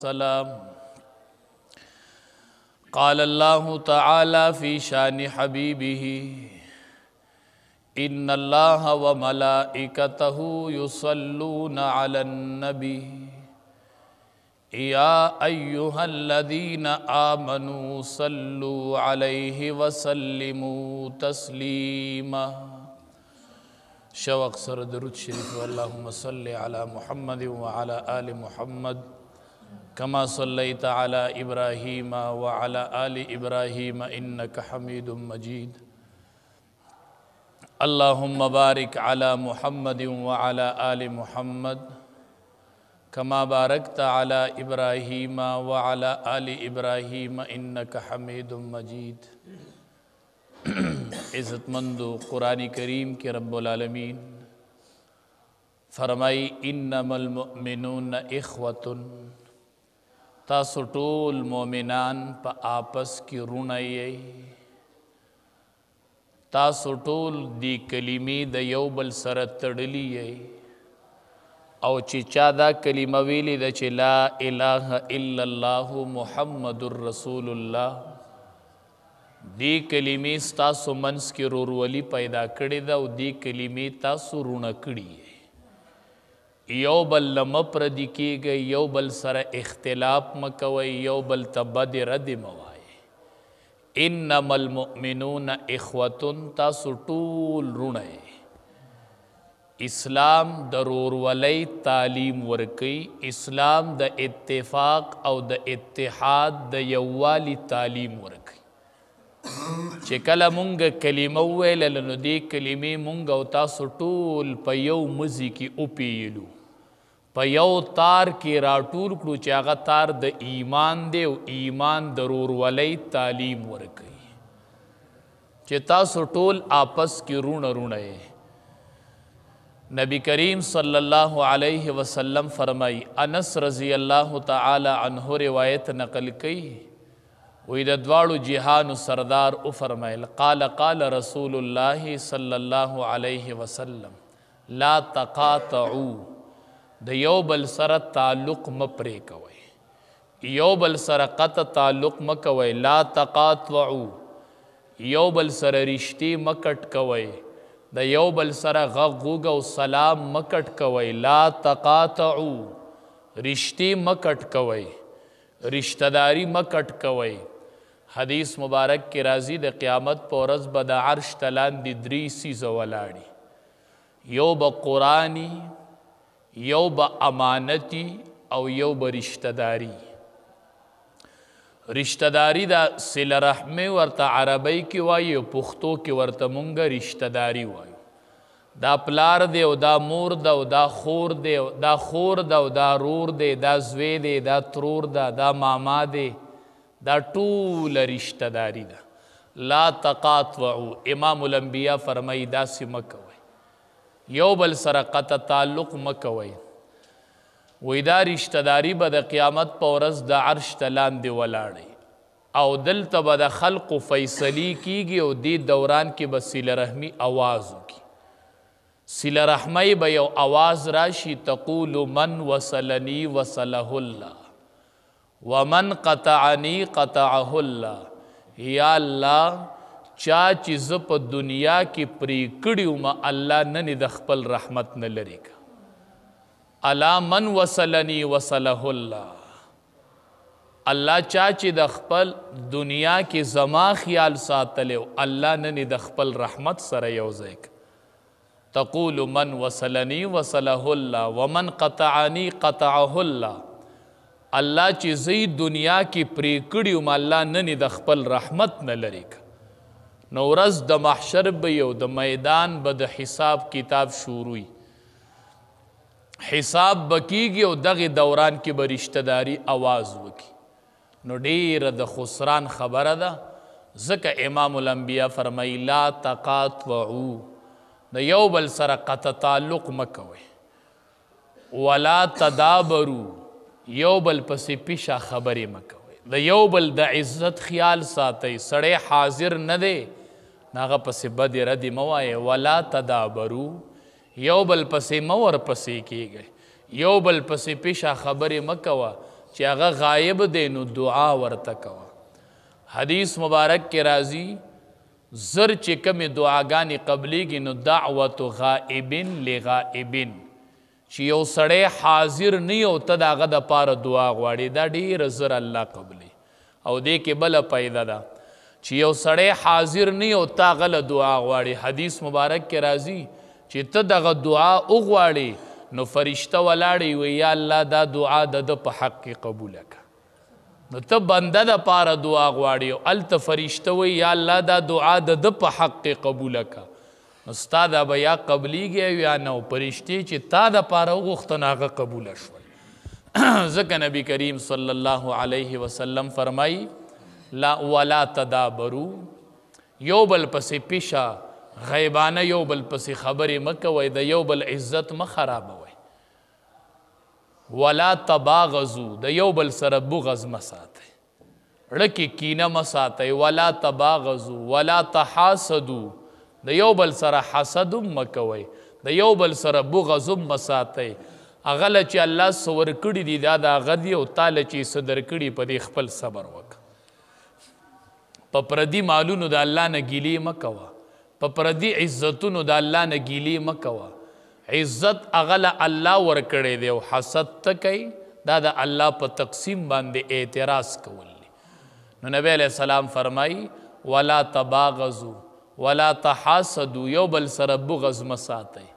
السلام قال الله تعالى في شان حبيبه إن الله وملائكته يصلون على النبي يا أيها الذين آمنوا صلوا عليه وسلموا تسليما شوق سر درود شریف اللهم صل على محمد وعلى آل محمد كما صليت على إبراهيم وعلى آل إبراهيم إنك حميد مجيد اللهم بارك على محمد وعلى آل محمد كما باركت على إبراهيم وعلى آل إبراهيم إنك حميد مجيد عزت مندو قرآن کریم کے رب العالمین فرمائی انما المؤمنون اخوة تاسو ټول مومنان په آپس کې رونه یې تاسو ټول دی کلمې د یو بل سره تړلي یې او چې چا دا کلمه ویلې ده چې لا اله الا الله محمد رسول الله دی کلمې ستاسو منځ کې ورورولي پیدا کړې ده او دی کلمې تاسو رونه کړي یو بل لمه پردي کېږئ یو بل سره اختلاف مکوئ یو بل ته بد رد موایئ انما المؤمنون اخوة تاسو ټول رونه اسلام د ورورولۍ تعلیم ورکوي اسلام د اتفاق او د اتحاد د یووالي تعلیم ورکوي چې کله مونږ کلمه وویله نو دې کلمې مونږ او تاسو ټول په یو مزي کې وپیلو په یو تار کې راټول کړو چې هغه تار د ایمان دی او ایمان د ورورولۍ تعلیم ورکوي چې تاسو ټول آپس کې رونه رونه یې نبی کریم صلی الله علیه وسلم فرمائی انس رضی اللہ تعالی عنہ روایت نقل کی وی د دواړو جهانو سردار او فرمایل قال رسول الله صلی الله علیه وسلم لا تقاطعوا د یو بل سره تعلق مپرې کوئ یو بل سره قطع تعلق مکوئ لا تقاطعوا یو بل سره رشتې مکټ کوئ د یو بل سره غوږ او سلام مکټ کوئ لا تقاطعوا رشتې مکټ کوئ رشتہداری مکټ کوئ حدیث مبارک کې راځي د قیامت په ورځ به د عرش تلاندې درې څیزه ولاړي یو به قرآني یو به امانتي او یو به رشتہداری رشتہداری دا صله رحمي ورته عربی کې وایي او پښتو کې ورته مونږ رشتہداری وایو دا پلار دی او دا مور ده او دا خور دی دا خور ده او دا رور دی دا زوی دی دا ترور ده دا ماما دی دا ټول رشتہداری ده لا تقاطعوا امام الانبیاء فرمایي داسې مکوئ یو بل سره قطع تعلق مکوئ وی دا رشتہداری به د قیامت په ورځ د عرش ته لاندې ولاړئ او دلته به د خلقو فیصلې کیږي او دې دوران کې به صله رحمي آواز وکړي صله رحمي به یو آواز راشي تقول من وصلني وصله الله ومن قطعني قطعه الله یا الله چا چې زه په دنیا کې پرې کړي وم الله نن د خپل رحمت نه لرې که الا من وصلني وصله الله الله چا چې د خپل دنیا کې زما خیال ساتلی الله نن د خپل رحمت سره یو ځای که تقول من وصلني وصله الله ومن قطعني قطعه الله الله چې زی دنیا کې پرې کړي وم الله نن د خپل رحمت نه لرې که نو ورځ د محشر به یو د میدان به د حساب کتاب شروعي حساب بکیږي او دغه دوران کې به رشتہداری آواز وکړي نو ډیره د خسران خبره ده ځکه امام الانبیاء فرمایي لا تقاطعوا د یو بل سره قطع تعلق مکوئ ولا تدابروا یو بل پسې پیشه خبرې مکوئ د یو بل د عزت خیال ساتئ سړی حاضر نه دی هغه پسې بدې ردې مه وایئ ولا تدابروا یو بل پسې مه ورپسې کیږئ یو بل پسې پیشه خبرې مه کوه چې هغه غایب دی نو دعا ورته کوه. حدیث مبارک کې راځي زر چې کمې دعاګانې قبلیږي نو دعوت غائب لغائب، چې یو سړی حاضر نه او ته د هغه دپاره دعا غواړې دا ډېره زر الله قبلي. او دې کې بله پیدا ده چې یو سړی حاضر نه او ته هغه له دعا غواړې. حدیث مبارک کې راځي چې ته دغه دعا وغواړې نو فرشته ولاړې وي یا الله دا دعا د ده په حق کې قبوله کړه. نو ته بنده دپاره دعا غواړې او هلته فرشته وي یا الله دا دعا د ده په حق کې قبوله کړه. نو ستا دا به یا قبلیږي یا نه، فرشتې چې تا دپاره وغوښته نو هغه قبوله شول. ځکه نبی کریم صلی الله علیه وسلم فرمایي ولا تدابرو، یو بل پسې پیشه غیبانه یو بل پسې خبرې مه کوئ، د یو بل عزت مه خرابوئ. ولا تباغضو، د یو بل سره بغض مه ساتئ، ړکې کینه مه ساتئ. ولا تباغضو ولا تحاسدو، د یو بل سره حسد هم مه کوئ، د یو بل سره بغض هم مه ساتئ. هغه له چې الله څه ورکړي دي دا د هغه دي او تا له چې څه درکړي په دې خپل صبر وکړه. په پردي مالونو د الله نه ګیلې مه کوه، په پردي عزتونو د الله نه ګیلې مه کوه. عزت هغه له الله ورکړی دی او حسد ته کوي دا د الله په تقسیم باندې اعتراض کول دی. نو نبی علیہ السلام فرمایي ولا تباغضو ولا تحاسدو، یو بل سره بغض مه ساتئ.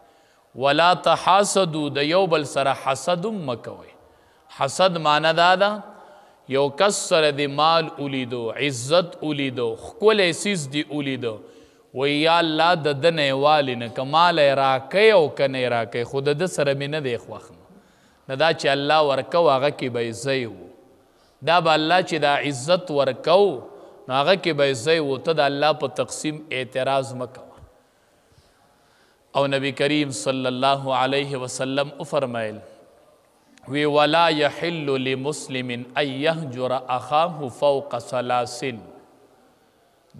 ولا تحاسدو، د یو بل سره حسد هم مه کوئ. حسد معنی دا ده یو کس سره د مال ولیدو، عزت ولیدو، ښکلی څیز دې ولیدو، وی یا الله د ده نه یې والې نه که مال یې راکوي او که نه یې راکوي خو د ده سره مې نه دی خوښ نه دا چې الله ورکو هغه کې به یې ځای و، دا به الله چې دا عزت ورکو نو هغه کې به یې ځای و. ته د الله په تقسیم اعتراض مه کوه. او نبی کریم صلی الله علیه وسلم فرمایل وی ولا یحل لمسلم ان یهجر اخاه فوق ثلاث،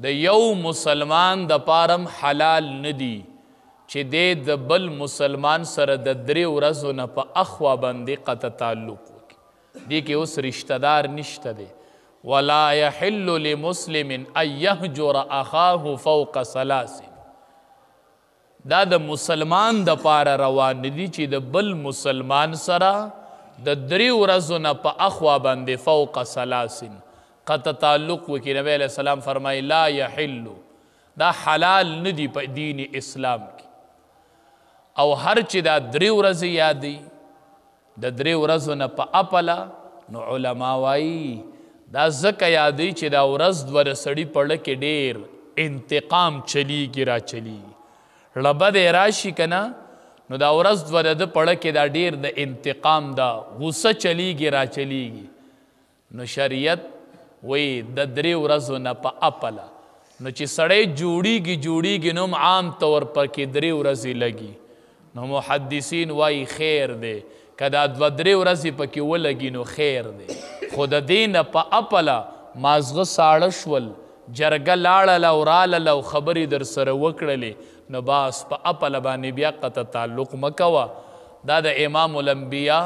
د یو مسلمان د پارم حلال ندی چې د بل مسلمان سره د 3 ورځو نه په اخوا باندې قطع تعلق وکړي. دې کې اوس رشتہ دار نشته دی. ولا یحل لمسلم ان یهجر اخاه فوق ثلاث، دا د مسلمان د پاره روان ندي چې د بل مسلمان سره د 3 ورځو نه په اخوا باندې فوق ثلاث قطع تعلق وکړي. نبی علیہ السلام فرمایي لا یحل، دا حلال ندی په دین اسلام کې. او هر چې دا 3 ورځې یادي د 3 ورځو نه په اپله نو علما وایي دا ځکه یادوي چې دا ورځ دوه د سړي په زړه کې ډېر انتقام چلیږي را چلیږي، ربه دی راشي که نه نو دا ورځ دوه د ده په زړه کې دا ډېر د انتقام دا غصه چلیږي را چلیږي. نو شریعت وی د 3 ورځو نه په اپله نو چې سړی جوړیږي نو عام طور پر کې 3 ورځې لګي نو محدثین وایي خیر دی، که دا 2-3 ورځې پکې ولګي نو خیر دی. خو د دې نه په اپله مازغه ساړه شول، جرګه لاړله او راله او خبرې در سره وکړلې نو باس په اپله باندې بیا قطع تعلق مه کوه. دا د امام الانبیا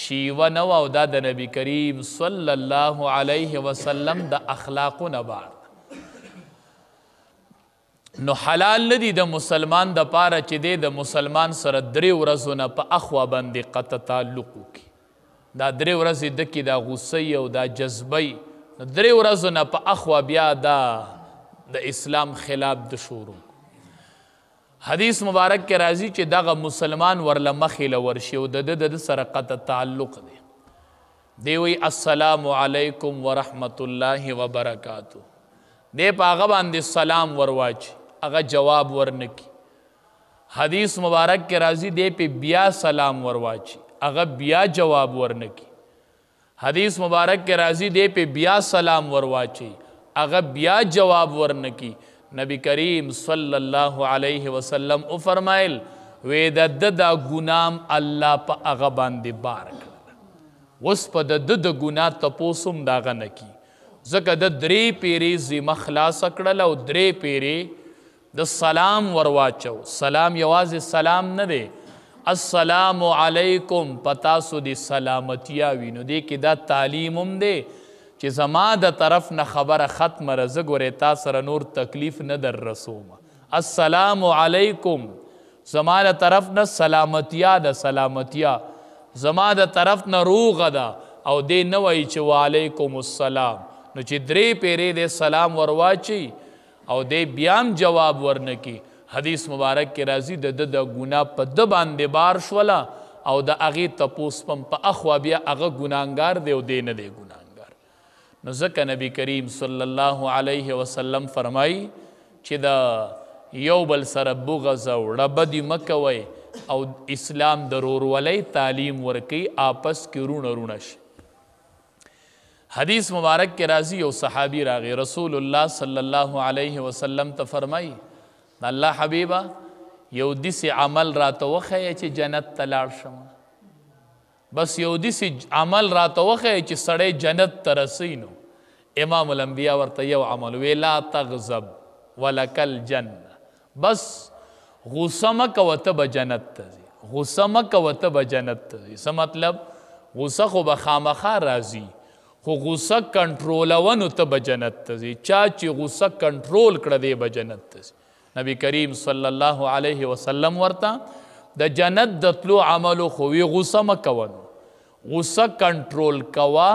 شیوه نه وه او دا د نبی کریم صلی الله علیه وسلم د اخلاقو نه بار. نو حلال ندی د مسلمان د پاره چې دی د مسلمان سره 3 ورځو نه په اخوا باندې قطع تعلق وکړي. دا 3 ورځې دکې دا غصه او دا جذبه 3 ورځو نه په اخوا بیا دا د اسلام خلاف د شروع. حدیث مبارک کې راځي چې دغه مسلمان ورله مخې له ورشي او د ده سره قطع تعلق دی. دی وی السلام علیکم ورحمت الله وبرکاتو، دی په هغه باندې سلام ورواچي، هغه جواب ورنکي. حدیث مبارک کې راځي دی په بیا سلام ورواچي، هغه بیا جواب ورنکي. حدیث مبارک کې راځي دی په بیا سلام ورواچي، هغه بیا جواب ورنکي. نبی کریم صلی الله علیه وسلم فرمایل وی د دا ګنام الله په هغه باندې بار کړل. اوس په د ګناه تپوس هم د هغه نه کي، ځکه د 3 پیرې ذمه خلاصه کړل او 3 پیرې د سلام ورواچو. سلام یوازې سلام نه دی، السلام علیکم پتاسو دی سلامتیا وی. نو دی کې دا تعلیم هم دی چې زما د طرف نه خبره ختمه ده، زه ګورې تا سره نور تکلیف نه در رسوم. السلام علیکم زما د طرف نه سلامتیا ده، سلامتیا زما د طرف نه روغه ده. او دی نه وایي چې وعلیکم السلام. نو چې درې پیرې دی سلام ورواچي او دی بیا هم جواب ورنکي، حدیث مبارک کې راځي د ده د ګناه په ده باندې بار شوله او د هغې تپوس په اخوا بیا هغه ګناهګار دی او دی نه دی ګناهګار. نو ځکه نبی کریم صلی الله علیه وسلم فرمایي چې د یو بل سره بغض او ړبدي مه کوئ او اسلام د ورورولۍ تعلیم ورکوي، آپس کې رونه رونه شي. حدیث مبارک کې راځي یو صحابي راغی رسول الله صلی الله علیه وسلم ته فرمایي الله حبیبه یو داسې عمل راته وښیه چې جنت ته لاړ شم. بس یو داسې عمل راته وښیه چې سړی جنت ته رسوي. نو امام الانبیا ورته یو عمل وی لا تغضب ولک الجنه. بس غصه مه کوه ته به جنت ته ځي، غصه مه کوه ته به جنت ته ځي. څه مطلب؟ غصه خو به خامخا راځي خو غصه کنټرولوه نو ته به جنت ته ځي. چا چې غصه کنټرول کړه دی به جنت ته ځي. نبی کریم صلی الله علیه وسلم ورته د جنت د تلو عملو خو وی غصه مه کوه، نو غصه کنټرول کوه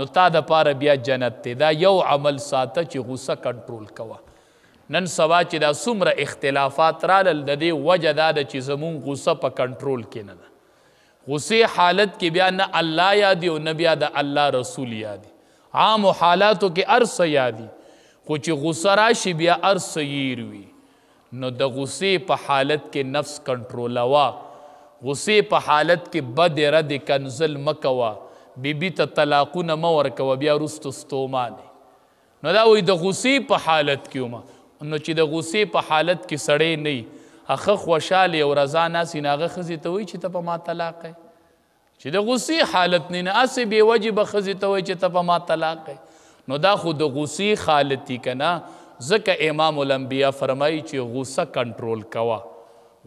نو تا دپاره بیا جنت دی. دا یو عمل ساته چې غصه کنټرول کوه. نن سبا چې دا څومره اختلافات رالل د دې وجه دا ده چې زمونږ غصه په کنټرول کې نه ده. غصې حالت کې بیا نه الله یادي او نه بیا د الله رسول یادي. عامو حالاتو کې هر څه یادي خو چې غصه راشي بیا هر څه هیر وي. نو د غصې په حالت کې نفس کنټرولوه، غصې په حالت کې بد رد کنزل مه کوه، بیبي ته طلاقونه مه ورکوه بیا وروستو ستومانې. نو دا وایي د غصې په حالت کې ومه. نو چې د غصې په حالت کې سړی نه وي هغه خوشحالې او رضا ناسي نو هغه ښځې ته وایي چې ته په ما طلاق یې. چې د غصې حالت نه نه هسې بې وجې به ښځې ته وایي چې ته په ما طلاق یې. نو دا خو د غصې حالت دي که نه. ځکه امام الانبیا فرمایي چې غصه کنټرول کوه،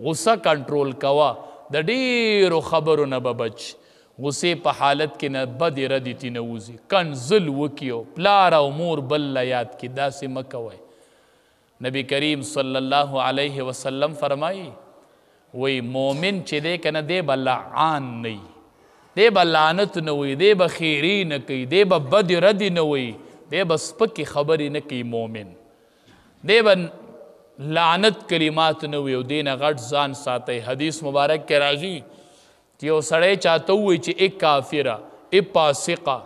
غصه کنټرول کوه د ډېرو خبرو نه به بچ. غصې په حالت کې نه بدې ردې تي نه وځي، کنزل وکړي او پلار او مور بل له یاد کړي، داسې مه کوئ. نبی کریم صلی الله علیه وسلم فرمایي وی مومن چې دی که نه دی به لعان نه وي، دی به لعنت نه وي، دی به خیري نه کوي، دی به بدې ردې نه وي، دی به سپکې خبرې نه کوي. مومن دی به لعنت کلمات نه وي او دی نه غټ ځان ساتئ. حدیث مبارک کې راځي چې یو سړی چاته ووایي چې ای کافره ای فاسقه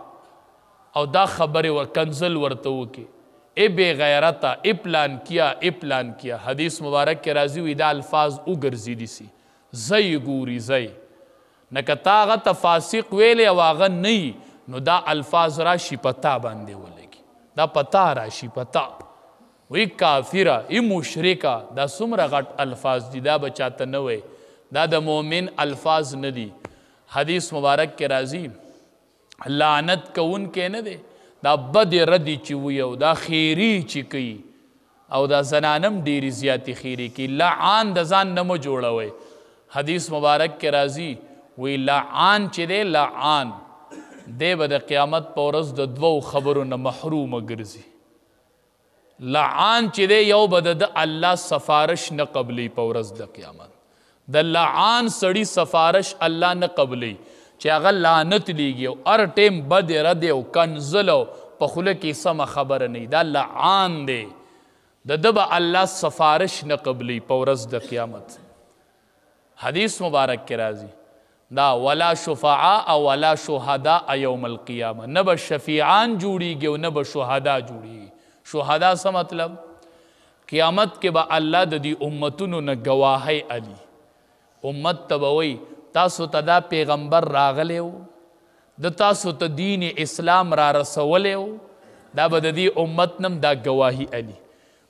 او دا خبرې کنزل ورته وکړي، ای بے غیرته ای پلان کیا ای پلان کیا. حدیث مبارک کې راځي وي دا الفاظ وګرځېدي سي زی ګوري زی نه که تا هغه ته فاسق ویلی او هغه نه وي نو دا الفاظ راشي په تا باندې ولګي، دا په تا راشي په تا. وی کافره ای مشرکه دا څومره غټ الفاظ دي، دا به چاته نه وی، دا د مؤمن الفاظ نه دي. حدیث مبارک کې راځي لعنت کوونکی نه دی، دا بدې ردې چې وي او دا خیري چې کوي او دا زنانم ډېرې زیاتې خیري کوي. لعان د ځان نه مه جوړوئ. حدیث مبارک کې راځي وی لعان چې دی لعان دی به د قیامت په ورځ د دوو خبرو نه محرومه ګرځي. لعان چې دی یو به د الله سفارش نه قبلی په ورځ د قیامت. د لعان سړي سفارش الله نه قبلی چې هغه لعنت لیږي او هر ټیم بدې ردې او کنزل او په خوله کې سمه خبره نه وي، دا لعان دی. د ده به الله سفارش نه قبلی په ورځ د قیامت. حدیث مبارک کې راځي دا ولا شفعاء او ولا شهداء یوم القیامه، نه به شفیعان جوړیږي او نه به شهدا جوړیږي. شهدا څه مطلب؟ قیامت کې به الله د دې امتونو نه ګواهی علي. امت ته به وایي تاسو ته دا پیغمبر راغلی و، د تاسو ته دین اسلام را رسولی و، دا به د دې امت نم دا ګواهی علي.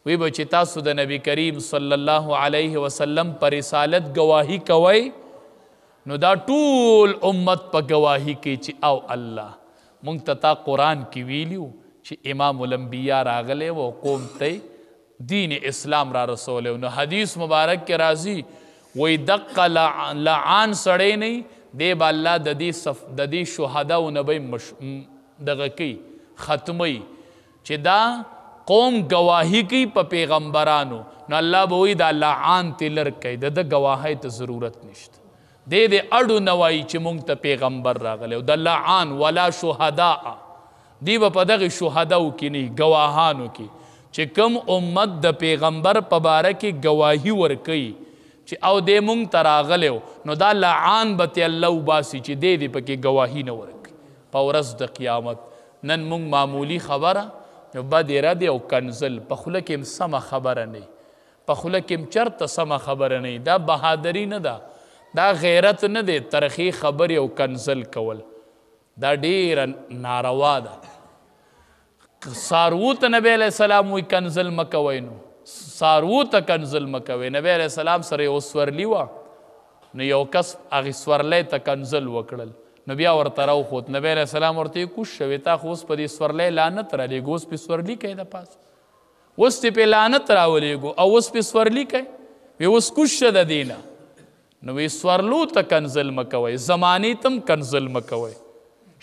وی به چې تاسو د نبی کریم صلی الله علیه وسلم پر رسالت ګواهی کوئ نو دا ټول امت په ګواهی کوي چې او الله مونږ ته تا قرآن کې ویلیو چې امام الانبیا راغلی و قوم ته دین اسلام را رسولی و. نو حدیث مبارک کې راځي وی دقه لعان سړی نه دی به الله د دې شهداو نه به دغه کوي ختمی چې دا قوم گواهی کوي په پیغمبرانو نو الله به وایي دا لعان ته لر کوي د گواهی ته ضرورت نشته د اړو نه وایي چې موږ ته پیغمبر راغلی او د لعان ولا شهداء دی به په دغه شهداو کې نه گواهانو کې چې کوم امت د پیغمبر په باره کې گواهی ورکوي چې او دی موږ ته راغلی نو دا لعان به ته الله وباسي چې دی پکې گواهی نه ورکوي په ورځ د قیامت نن موږ معمولی خبره یو بد اراده او کنزل په خوله کې هم سمه خبره نه په خوله کې هم چرته سمه خبره نه دا بهادري نه ده دا غیرت نه دی ترخی خبرې او کنزل کول دا ډیره ناروا ده څاروو ته نبی علیه السلام وایي کنزل مه کوئ نو څاروو ته کنزل مه کوئ نبی علیه السلام سره یو سورلي وه نو یو کس هغې سورلی ته کنزل وکړل نو بیا ورته راوخوت نبی علیه السلام ورته کوز شوې تا خو اوس په دې سورلی لعنت رالیږو اوس پې سورلي کوې د پاس اوس دې پې لعنت راولیږو او اوس پې سورلي کوې وی اوس کوز شه د دې نه نو وی سورلو ته کنزل مه کوئ زمانې ته هم کنزل مه کوئ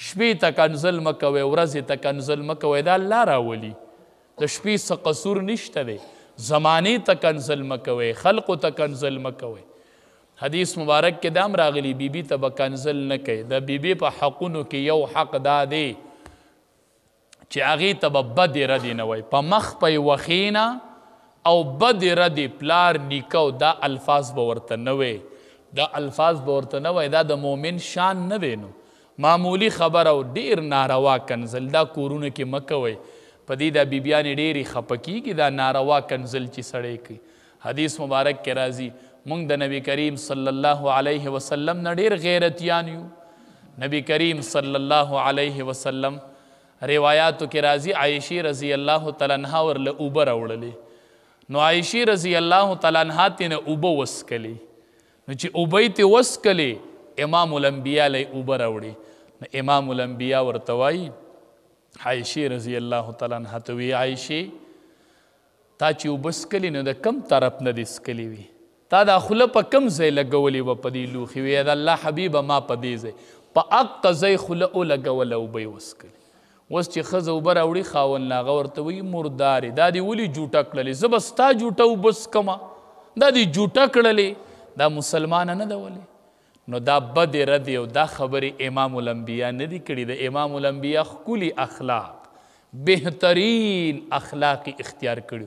شپې ته کنزل مه کوئ ورځې ته کنزل مه کوئ دا الله راولي د شپې څه قصور نشته دی زمانې ته کنزل مه کوئ خلقو ته کنزل مه کوئ حدیث مبارک کې دام راغلی بیبي ته به کنزل نه کوي د بیبي په حقونو کې یو حق دا دی چې هغې ته به بدې ردې نه وایي په مخ په یې وښینه او بدې ردې پلار نیکه او دا الفاظ به ورته نه وایي دا الفاظ به ورته نه وایي دا د مؤمن شان نه دی نو معمولی خبره او ډېر ناروا کنزل دا کورونه کې مه کوئ په دې دا بیبیانې ډېرې خفه کېږي دا ناروا کنزل چې سړی کوي حدیث مبارک کې راځي مونږ د نبی کریم صلی الله علیه وسلم نه ډېر غیرتیان یو نبی کریم صلی الله علیه وسلم روایاتو کې راځي عایشې رضی الله تعالی عنها ورله اوبه راوړلې نو عایشې رضی الله تعالی عنها ترېنه اوبه وڅښلې نو چې اوبه یې ترې وڅښلې امام الانبیا له اوبه راوړې نو امام الانبیا ورته وایي عایشې رضی الله تعالی عنها ته وی عایشې تا چې اوبه څښلې نو د کم طرف نه دې څښلې وي تا دا خوله په کم ځای لګولې وه په دې لوښي وی د الله حبیبه ما په دې ځای په هغه ځای خوله ولګوله اوبه یې وڅښلې اوس چې ښځه اوبه راوړي خاوند هغه ورته وایي مردارې دا دې ولې جوټه کړلې زه به ستا جوټه اوبه څښمه دا دې جوټه کړلې دا مسلمانه نه ده ولې نو دا بدې ردې او دا خبرې امام الانبیا نه دي کړي د امام الانبیا ښکلي اخلاق بهترین اخلاق اختیار کړي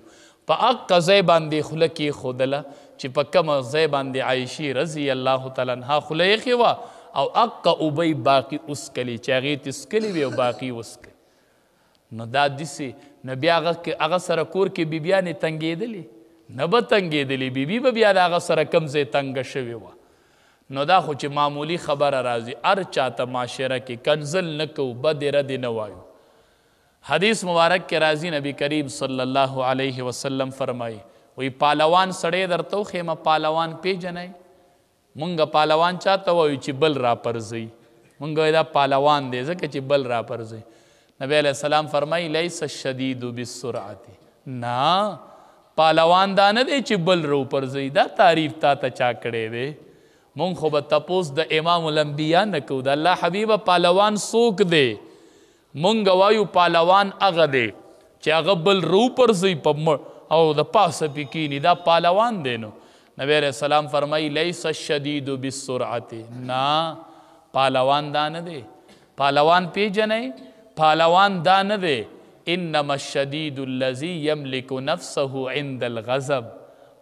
په هغه ځای باندې خوله کېښودله چې په کومه ځای باندې عایشې رضی الله تعالی عنها خوله ایښې وه او هغه اوبه یې باقي وڅښلې چې هغې ترې څښلې وي او باقي وڅښلې نو دا داسې نو بیا هغه سره کور کې بیبیانې تنګېدلې نه به تنګېدلې بیبي به بیا د هغه سره کوم ځای تنګه شوې وه نو دا خو چې معمولی خبره راځي هر چاته معاشره کې کنزل نه کوو بدې ردې نه وایو حدیث مبارک کې راځي نبی کریم صلی الله علیه وسلم فرمایي وی پالوان سړی درته وښیم پالوان پیژنئ مونږ پالوان چاته وایو چې بل راپرځوي مونږ دا پالوان دی ځکه چې بل راپرځوي نبی علیه السلام فرمایي لیس الشدید بالسرعت نه پالوان دا نه دی چې بل راپرځوي دا تعریف تا ته چا کړی دی مونږ خو به تپوس د امام الانبیا نه کوو د الله حبیبه پالوان څوک دی مونږ وایو پالوان هغه دی چې هغه بل راپرځوي په او د پاسه پې کینی دا پالوان دی نو نبی علیہ السلام فرمائی لیس الشدید بالسرعت نا پالوان دا نه دی پالوان پیژنئ پالوان دا نه دی انما الشدید الذي يملك نفسه عند الغضب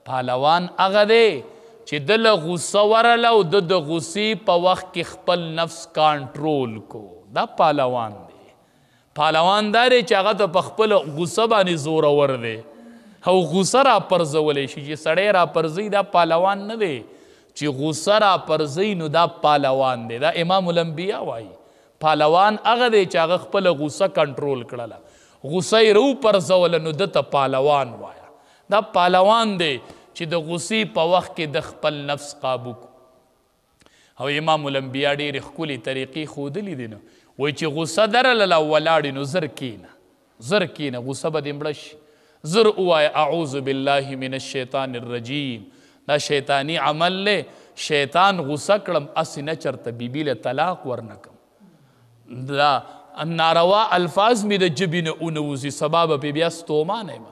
پالوان هغه دی چې د له غصه ورله او د غصې په وخت کې خپل نفس کانټرول کو دا پالوان دی پالوان دا دی چې هغه ته په خپل غصه باندې زورور دی او غصه را پرځولی شي چې سړی را پرځوي دا پالوان نه دی چې غصه را پرځوي نو دا پالوان دی دا امام الانبیا وایي پالوان هغه دی چې هغه خپله غصه کنټرول کړله غصه یې راوپرځوله نو ده ته پالوان وایه دا پالوان دی چې د غصې په وخت کې د خپل نفس قابو کو او امام الانبیا ډېرې ښکلې طریقې ښودلي دي نو وایي چې غصه درله ولاړې نو زر کښېنه غصه به دې مړه شي زر ووایه اعوذ بالله من الشیطان الرجیم دا شیطانی عمل لی شیطان غصه کړم اسې نه چرته بیبي له طلاق ورنکم دا ناروا الفاظ می د ژبې نه ونوځي سبا به پې بیا ستومانه یم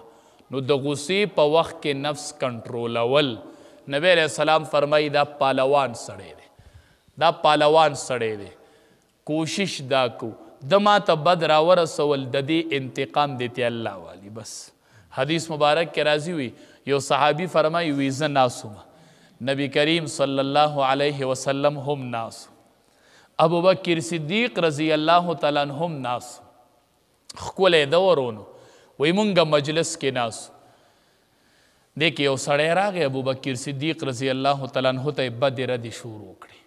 نو د غصې په وخت کې نفس کنټرولول نبی علیه السلام فرمایي دا پالوان سړی دی دا پالوان سړی دی کوشش دا کو د ما ته بد راورسول د دې انتقام دیتی الله والی بس حدیث مبارک کې راځي وي یو صحابي فرمایي وي زه ناسوم نبی کریم صلی الله علیه وسلم هم ناسو ابو بکر صدیق رضی الله تعالی عنهم ناسو ښکلی ده ورونو وی مونږ مجلس کې ناسو دی کې یو سړی راغی ابو بکر صدیق رضی الله تعالی عنه ته یې بدې ردې شروع کړې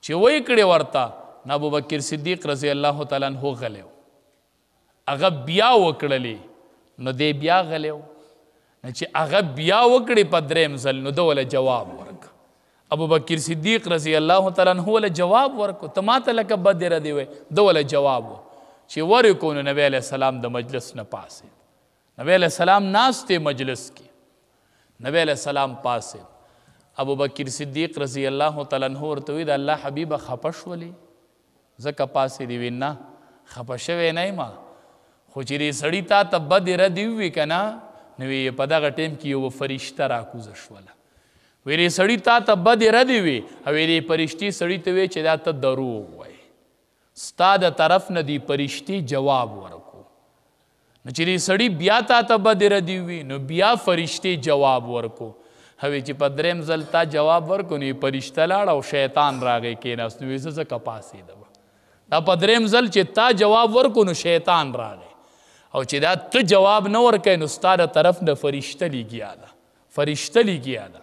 چې وی کړې ورته نو ابو بکر صدیق رضی الله تعالی عنه غلی و هغه بیا وکړلې نو دی بیا غلی و نو چې هغه بیا وکړې په دریم ځل نو ده وله جواب ورک ابو بکر صدیق رضی الله تعالی عنه وله جواب ورکو ته ما ته لکه بدې ردې وی ده وله جواب و چې ورکو نو نبی علیه السلام د مجلس نه پاسېد نبی علیه السلام ناست مجلس کې نبی علیه السلام پاسېد ابو بکر صدیق رضی الله تعالی عنه ورته وی د الله حبیبه خفه شولې ځکه پاسې دی وی نه خفه شوی نه یم خو چې دې سړي تا ته بدې ردې ووي که نه نو وی په دغه ټیم کې یوه فرشته راکوزه شوله وی دې سړي تا ته بدې ردې وي او دې فرشتې سړي ته وی چې دا ته دروغ وایي ستا د طرف نه دې فرشتې جواب ورکو نو چې دې سړي بیا تا ته بدې ردې وي نو بیا فرشتې جواب ورکو هوی چې په دریم ځل تا جواب ورکو نو فرشته لاړه او شیطان راغی کېناست نو وی زه ځکه پاسېدم دا په دریم ځل چې تا جواب ورکو نو شیطان راغی او چې دا ته جواب نه ورکوې نو ستا د طرف نه فرشته لګیا ده فرشته لګیا ده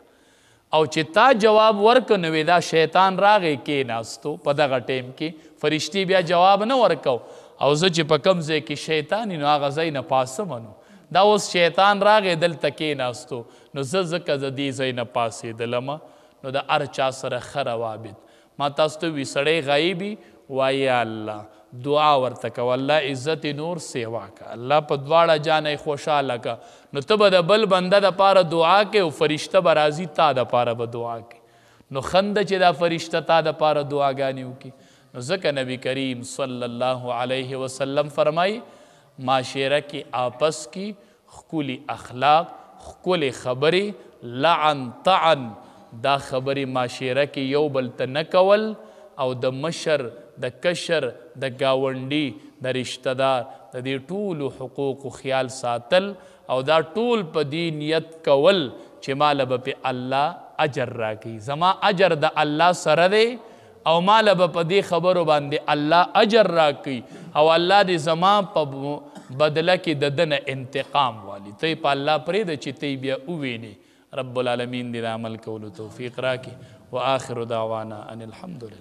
او چې تا جواب ورکو نو دا شیطان راغی کېناستو په دغه ټیم کې فرشتې بیا جواب نه ورکو او زه چې په کوم ځای کې شیطان نو هغه ځای نه پاسم نو دا اوس شیطان راغی دلته کېناستو نو زه ځکه د دې ځای نه پاسېدلم نو د هر چا سره ښه روابط ما تاسو ته وي سړی غایبي وایي الله دعا ورته کوه الله عزت نور سیوا که الله په دواړه جانه خوشحاله که نو ته به د بل بنده دپاره دعا کې او فرشته به راځي تا دپاره به دعا کې نو خنده چې دا فرشته تا دپاره دعاګانې وکړي نو ځکه نبی کریم صلی الله علیه وسلم فرمایي معاشره کې آپس کې ښکلي اخلاق ښکلې خبرې لعن طعن دا خبرې معاشره کې یو بل ته نه کول او د مشر د کشر د ګاونډي د رشته دار د دې ټولو حقوقو خیال ساتل او دا ټول په دې نیت کول چې ماله به پې الله اجر راکړي زما اجر د الله سره دی او ماله به په دې خبرو باندې الله اجر راکړي او الله دې زما په بدله کې د ده نه انتقام والي ته یې په الله پرېږده چې ته یې بیا ووینې رب العالمین دې د عمل کولو توفیق راکړي وآخر دعوانا ان الحمد لله